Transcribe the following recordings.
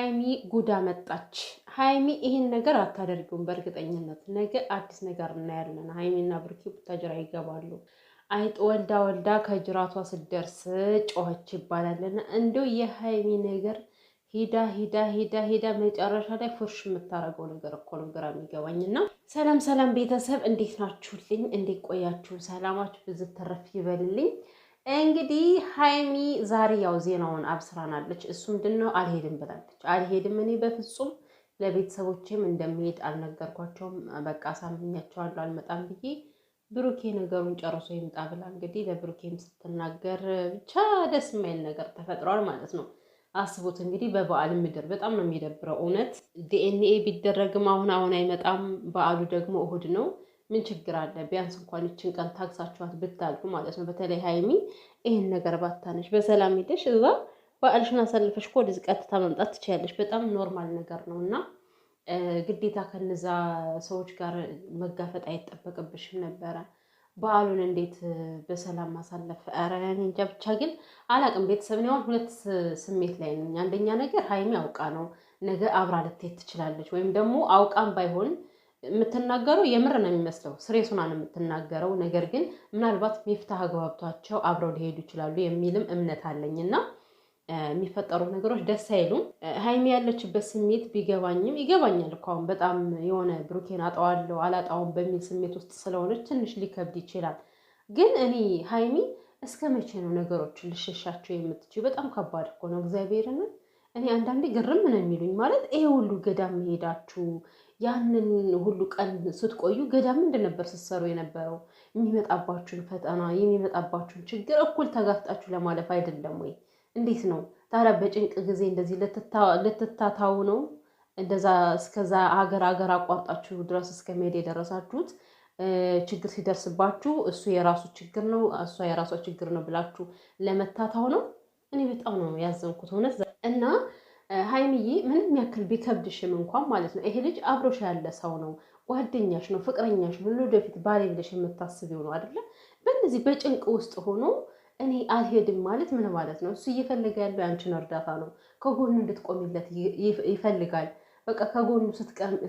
ሃይሚ ጉዳ መጣች። ሃይሚ ይሄን ነገር አታደርጉም። በእርግጠኝነት ነገ አዲስ ነገር እናያለን። ሃይሚና ብሩኬ ቡታጅራ ይገባሉ። አይጥ ወልዳ ወልዳ ከጅራቷ ስትደርስ ጮኸች ይባላልና እንደው የሃይሚ ነገር ሄዳ መጨረሻ ላይ ፉርሽ የምታረገው ነገር እኮ ነው ግራ የሚገባኝና። ሰላም ሰላም ቤተሰብ እንዴት ናችሁልኝ? እንዴት ቆያችሁ? ሰላማችሁ ብዙ ተረፍ ይበልልኝ። እንግዲህ ሃይሚ ዛሬ ያው ዜናውን አብስራናለች። እሱ ምንድነው አልሄድም ብላለች። አልሄድም እኔ በፍጹም ለቤተሰቦቼም እንደሚሄድ አልነገርኳቸውም። በቃ አሳምኛቸዋለሁ አልመጣም ብዬ ብሩኬ ነገሩን ጨርሶ ይምጣ ብላ እንግዲህ ለብሩኬም ስትናገር ብቻ ደስ የማይል ነገር ተፈጥሯል ማለት ነው። አስቡት እንግዲህ በበዓል ምድር በጣም ነው የሚደብረው። እውነት ዲኤንኤ ቢደረግም አሁን አይመጣም። በዓሉ ደግሞ እሁድ ነው። ምን ችግር አለ? ቢያንስ እንኳን ይችን ቀን ታግሳችኋት ብታልፉ ማለት ነው። በተለይ ሃይሚ ይህን ነገር ባታነሽ በሰላም ሄደሽ እዛ በዓልሽን አሳልፈሽ እኮ ወደዚህ ቀጥታ መምጣት ትችያለሽ። በጣም ኖርማል ነገር ነው እና ግዴታ ከነዛ ሰዎች ጋር መጋፈጥ አይጠበቅብሽም ነበረ። በዓሉን እንዴት በሰላም ማሳለፍ? ኧረ እኔ እንጃ። ብቻ ግን አላቅም። ቤተሰብን ያውን ሁለት ስሜት ላይ ነኝ። አንደኛ ነገር ሃይሚ አውቃ ነው ነገ አብራ ልትሄድ ትችላለች፣ ወይም ደግሞ አውቃም ባይሆን የምትናገረው የምር ነው የሚመስለው፣ ስሬሱና ነው የምትናገረው። ነገር ግን ምናልባት ሚፍታህ አግባብቷቸው አብረው ሊሄዱ ይችላሉ የሚልም እምነት አለኝና የሚፈጠሩ ነገሮች ደስ አይሉም። ሃይሚ ያለችበት ስሜት ቢገባኝም ይገባኛል እኮ አሁን በጣም የሆነ ብሩኬን አጣዋለሁ አላጣውም በሚል ስሜት ውስጥ ስለሆነች ትንሽ ሊከብድ ይችላል። ግን እኔ ሃይሚ እስከ መቼ ነው ነገሮችን ልሸሻቸው የምትችይው? በጣም ከባድ እኮ ነው። እግዚአብሔርን እኔ አንዳንዴ ግርም ነው የሚሉኝ። ማለት ይሄ ሁሉ ገዳም መሄዳችሁ ያንን ሁሉ ቀን ስትቆዩ ገዳም ምንድን ነበር ስትሰሩ የነበረው? የሚመጣባችሁን ፈተና የሚመጣባችሁን ችግር እኩል ተጋፍጣችሁ ለማለፍ አይደለም ወይ? እንዴት ነው ታዲያ በጭንቅ ጊዜ እንደዚህ ልትታታው ነው? እንደዛ እስከዛ ሀገር አቋርጣችሁ ድረስ እስከ መሄድ የደረሳችሁት ችግር ሲደርስባችሁ እሱ የራሱ ችግር ነው እሷ የራሷ ችግር ነው ብላችሁ ለመታታው ነው? እኔ በጣም ነው ያዘንኩት እውነት። እና ሃይሚዬ ምንም ያክል ቢከብድሽም እንኳን ማለት ነው ይሄ ልጅ አብሮሽ ያለ ሰው ነው፣ ጓደኛሽ ነው፣ ፍቅረኛሽ ነው፣ ለወደፊት ባሌ ብለሽ የምታስቢው ነው አይደለ? በእነዚህ በጭንቅ ውስጥ ሆኖ እኔ አልሄድም ማለት ምን ማለት ነው? እሱ እየፈለገ ያለው ያንቺን እርዳታ ነው። ከጎኑ እንድትቆሚለት ይፈልጋል። በቃ ከጎኑ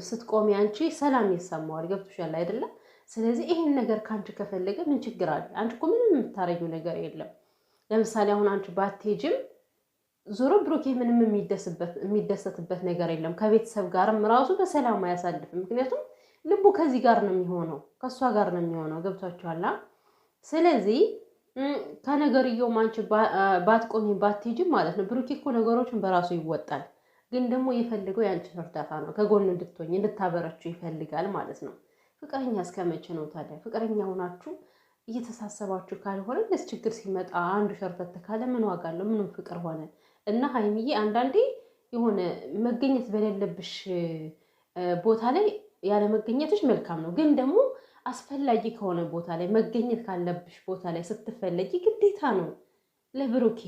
ስትቆሚ አንቺ ሰላም ይሰማዋል። ገብቶሻል አይደለም? ስለዚህ ይሄን ነገር ከአንቺ ከፈለገ ምን ችግር አለ? አንቺ እኮ ምንም የምታረጊው ነገር የለም። ለምሳሌ አሁን አንቺ ባትሄጂም ዞሮ ብሩኬ ምንም የሚደሰትበት ነገር የለም። ከቤተሰብ ጋርም ራሱ በሰላም አያሳልፍም። ምክንያቱም ልቡ ከዚህ ጋር ነው የሚሆነው፣ ከእሷ ጋር ነው የሚሆነው። ገብቷችኋል? ስለዚህ ከነገርየውም አንቺ ባትቆሚ ባትሄጂም ማለት ነው ብሩኬ እኮ ነገሮችን በራሱ ይወጣል። ግን ደግሞ የፈልገው ያንቺን እርዳታ ነው። ከጎኑ እንድትሆኝ እንድታበረችው ይፈልጋል ማለት ነው። ፍቅረኛ እስከ መቼ ነው ታዲያ? ፍቅረኛ ሆናችሁ እየተሳሰባችሁ ካልሆነ እንደዚህ ችግር ሲመጣ አንዱ ሸርተት ካለ ምን ዋጋ አለው? ምንም ፍቅር ሆነ እና ሃይሚዬ አንዳንዴ የሆነ መገኘት በሌለብሽ ቦታ ላይ ያለ መገኘትሽ መልካም ነው። ግን ደግሞ አስፈላጊ ከሆነ ቦታ ላይ መገኘት ካለብሽ ቦታ ላይ ስትፈለጊ ግዴታ ነው። ለብሩኬ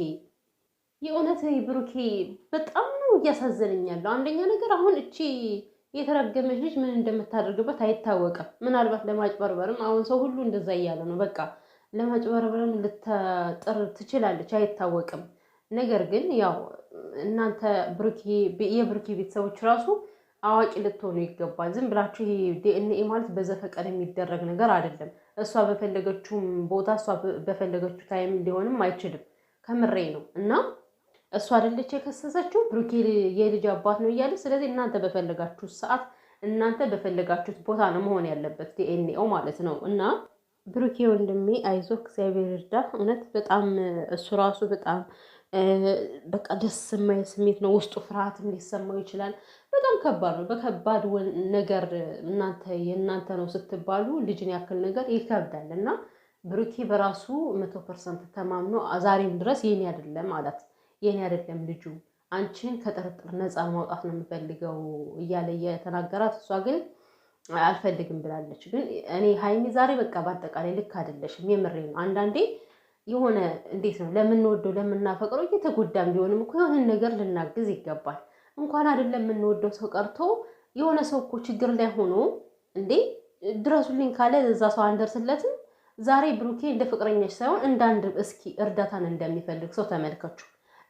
የእውነት ብሩኬ በጣም ነው እያሳዘነኛለሁ። አንደኛ ነገር አሁን እቺ የተረገመች ልጅ ምን እንደምታደርግበት አይታወቅም። ምናልባት ለማጭበርበርም አሁን ሰው ሁሉ እንደዛ እያለ ነው። በቃ ለማጭበርበርም ልትጥር ትችላለች፣ አይታወቅም። ነገር ግን ያው እናንተ የብሩኬ ቤተሰቦች ራሱ አዋቂ ልትሆኑ ይገባል። ዝም ብላችሁ ይሄ ዲኤንኤ ማለት በዘፈቀድ የሚደረግ ነገር አይደለም። እሷ በፈለገችውም ቦታ እሷ በፈለገችው ታይም ሊሆንም አይችልም። ከምሬ ነው። እና እሷ አይደለች የከሰሰችው ብሩኬ የልጅ አባት ነው እያለ። ስለዚህ እናንተ በፈለጋችሁት ሰዓት እናንተ በፈለጋችሁት ቦታ ነው መሆን ያለበት ዲኤንኤው ማለት ነው። እና ብሩኬ ወንድሜ አይዞህ፣ እግዚአብሔር ይርዳ። እውነት በጣም እሱ ራሱ በጣም በቃ ደስ የማይል ስሜት ነው ውስጡ። ፍርሃትም ሊሰማው ይችላል። በጣም ከባድ ነው። በከባድ ነገር የእናንተ ነው ስትባሉ ልጅን ያክል ነገር ይከብዳል። እና ብሩኬ በራሱ 100% ተማምኖ ዛሬም ድረስ የኔ አይደለም አላት። የኔ አይደለም ልጁ፣ አንቺን ከጥርጥር ነፃ ማውጣት ነው የምፈልገው እያለ እየተናገራት፣ እሷ ግን አልፈልግም ብላለች። ግን እኔ ሃይሚ ዛሬ በቃ በአጠቃላይ ልክ አይደለሽም። የምሬ ነው። አንዳንዴ የሆነ እንዴት ነው ለምንወደው ለምናፈቅረው እየተጎዳም ቢሆንም እኮ የሆነ ነገር ልናግዝ ይገባል። እንኳን አይደለም የምንወደው ሰው ቀርቶ የሆነ ሰው እኮ ችግር ላይ ሆኖ እንዴ ድረሱልኝ ካለ እዛ ሰው አንደርስለትም። ዛሬ ብሩኬ እንደ ፍቅረኛሽ ሳይሆን እንደ አንድ እስኪ እርዳታን እንደሚፈልግ ሰው ተመልከቹ።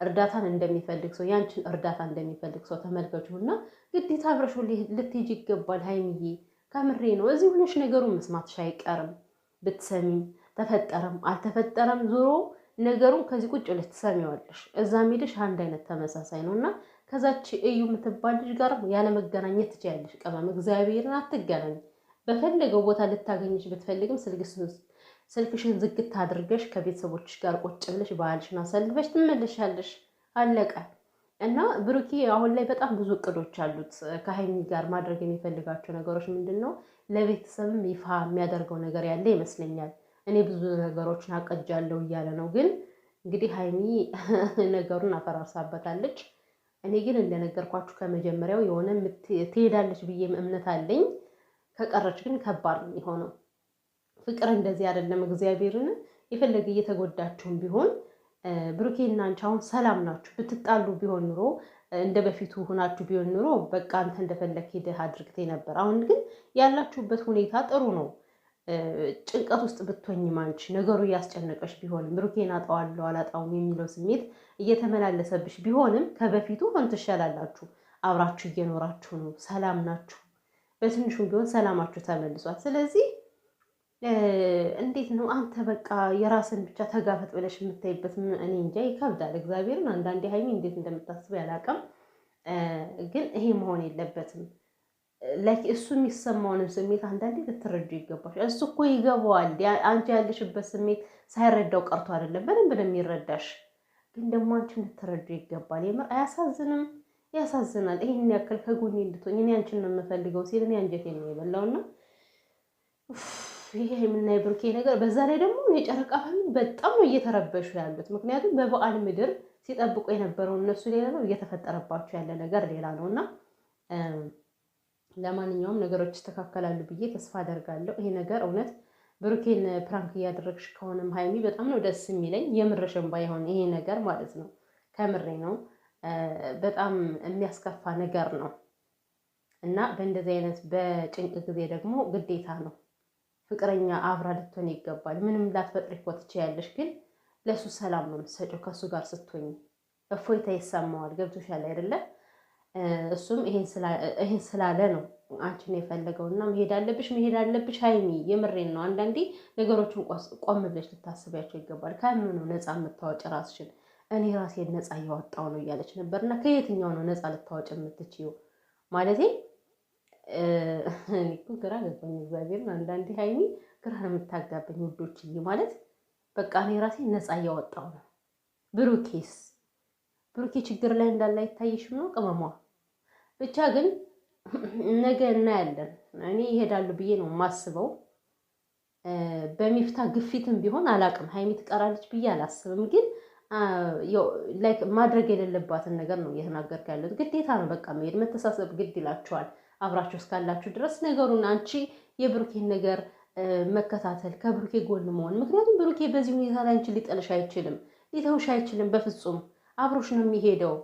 እርዳታን እንደሚፈልግ ሰው ያንቺን እርዳታ እንደሚፈልግ ሰው ተመልከቹና ግዴታ አብረሽ ልትሄጂ ይገባል ሀይሚዬ። ከምሬ ነው። እዚህ ሆነሽ ነገሩን መስማትሽ አይቀርም። ብትሰሚም ተፈጠረም አልተፈጠረም ዞሮ ነገሩን ከዚህ ቁጭ ብለሽ ትሰሚዋለሽ። እዛም ሄደሽ አንድ አይነት ተመሳሳይ ነውና ከዛች እዩ የምትባል ልጅ ጋር ያለ መገናኘት ትችያለሽ። ቀመም እግዚአብሔርን አትገናኝ። በፈለገው ቦታ ልታገኝሽ ብትፈልግም ስልክሽን ዝግት አድርገሽ ከቤተሰቦችሽ ጋር ቁጭ ብለሽ ባህልሽን አሳልፈሽ ትመለሻለሽ። አለቀ። እና ብሩኬ አሁን ላይ በጣም ብዙ እቅዶች አሉት። ከሀይሚ ጋር ማድረግ የሚፈልጋቸው ነገሮች ምንድነው? ለቤተሰብም ይፋ የሚያደርገው ነገር ያለ ይመስለኛል። እኔ ብዙ ነገሮችን አቀጃለሁ እያለ ነው። ግን እንግዲህ ሀይሚ ነገሩን አፈራርሳበታለች። እኔ ግን እንደነገርኳችሁ ከመጀመሪያው የሆነ ትሄዳለች ብዬም እምነት አለኝ። ከቀረች ግን ከባድ ነው የሚሆነው። ፍቅር እንደዚህ አይደለም። እግዚአብሔርን የፈለገ እየተጎዳችሁም ቢሆን ብሩኬና አንቺ አሁን ሰላም ናችሁ። ብትጣሉ ቢሆን ኑሮ እንደ በፊቱ ሆናችሁ ቢሆን ኑሮ በቃ አንተ እንደፈለክ ሄደህ አድርግቴ ነበር። አሁን ግን ያላችሁበት ሁኔታ ጥሩ ነው። ጭንቀት ውስጥ ብትሆኝም አንቺ ነገሩ እያስጨነቀሽ ቢሆንም ብሩኬን አጣዋለሁ አላጣውም የሚለው ስሜት እየተመላለሰብሽ ቢሆንም ከበፊቱ አሁን ትሻላላችሁ። አብራችሁ እየኖራችሁ ነው። ሰላም ናችሁ። በትንሹም ቢሆን ሰላማችሁ ተመልሷል። ስለዚህ እንዴት ነው አንተ በቃ የራስን ብቻ ተጋፈጥ ብለሽ የምታይበት? እኔ እንጃ ይከብዳል። እግዚአብሔርን አንዳንዴ ሀይሚ እንዴት እንደምታስብ ያላቅም። ግን ይሄ መሆን የለበትም። ላይክ እሱ የሚሰማውንም ስሜት አንዳንዴ ልትረዱ ይገባል። እሱ እኮ ይገባዋል። አንቺ ያለሽበት ስሜት ሳይረዳው ቀርቶ አይደለም፣ በደንብ ነው የሚረዳሽ። ግን ደግሞ አንቺ ልትረዱ ይገባል። የምር አያሳዝንም? ያሳዝናል። ይሄን ያክል ከጎኔ እንድትሆኝ እኔ አንቺን ነው የምፈልገው ሲል እኔ አንጀቴን ነው የበላውና ይሄ የምናይ ብሩኬ ነገር። በዛ ላይ ደግሞ የጨረቃ ፋሚሊ በጣም ነው እየተረበሹ ያሉት። ምክንያቱም በበዓል ምድር ሲጠብቁ የነበረው እነሱ ሌላ ነው፣ እየተፈጠረባቸው ያለ ነገር ሌላ ነው። እና ለማንኛውም ነገሮች ይስተካከላሉ ብዬ ተስፋ አደርጋለሁ። ይሄ ነገር እውነት ብሩኬን ፕራንክ እያደረግሽ ከሆነም ሀይሚ በጣም ነው ደስ የሚለኝ። የምርሽን ባይሆን ይሄ ነገር ማለት ነው፣ ከምሬ ነው። በጣም የሚያስከፋ ነገር ነው እና በእንደዚህ አይነት በጭንቅ ጊዜ ደግሞ ግዴታ ነው ፍቅረኛ አብራ ልትሆን ይገባል። ምንም ላትፈጥሪ እኮ ትችያለሽ፣ ግን ለሱ ሰላም ነው የምትሰጪው። ከሱ ጋር ስትሆኝ እፎይታ ይሰማዋል። ገብቶሻል አይደለ? እሱም ይሄን ስላለ ነው አንቺን የፈለገውና መሄድ አለብሽ ሀይሚ። የምሬን ነው። አንዳንዴ ነገሮችን ቆም ብለሽ ልታስቢያቸው ይገባል። ከምን ነው ነፃ የምታወጭ ራስሽን? እኔ ራሴን ነፃ እያወጣው ነው እያለች ነበርና ከየትኛው ነው ነፃ ልታወጭ የምትችይው? ማለቴ እኔ እኮ ግራ ገባኝ። እግዚአብሔርን አንዳንዴ ሀይሚ ግራ ነው የምታጋበኝ ውዶችዬ። ማለት በቃ እኔ ራሴን ነፃ እያወጣው ነው። ብሩኬ ችግር ላይ እንዳለ አይታይሽም ነው ቅመሟ? ብቻ ግን ነገ እናያለን። እኔ ይሄዳሉ ብዬ ነው የማስበው። በሚፍታ ግፊትም ቢሆን አላቅም ሀይሚ ትቀራለች ብዬ አላስብም። ግን ላይክ ማድረግ የሌለባትን ነገር ነው እየተናገርኩ ያለሁት። ግዴታ ነው በቃ መሄድ፣ መተሳሰብ ግድ ይላችኋል አብራችሁ እስካላችሁ ድረስ። ነገሩን አንቺ የብሩኬን ነገር መከታተል፣ ከብሩኬ ጎን መሆን። ምክንያቱም ብሩኬ በዚህ ሁኔታ ላይ አንቺ ሊጠልሽ አይችልም፣ ሊተውሽ አይችልም በፍጹም። አብሮሽ ነው የሚሄደው።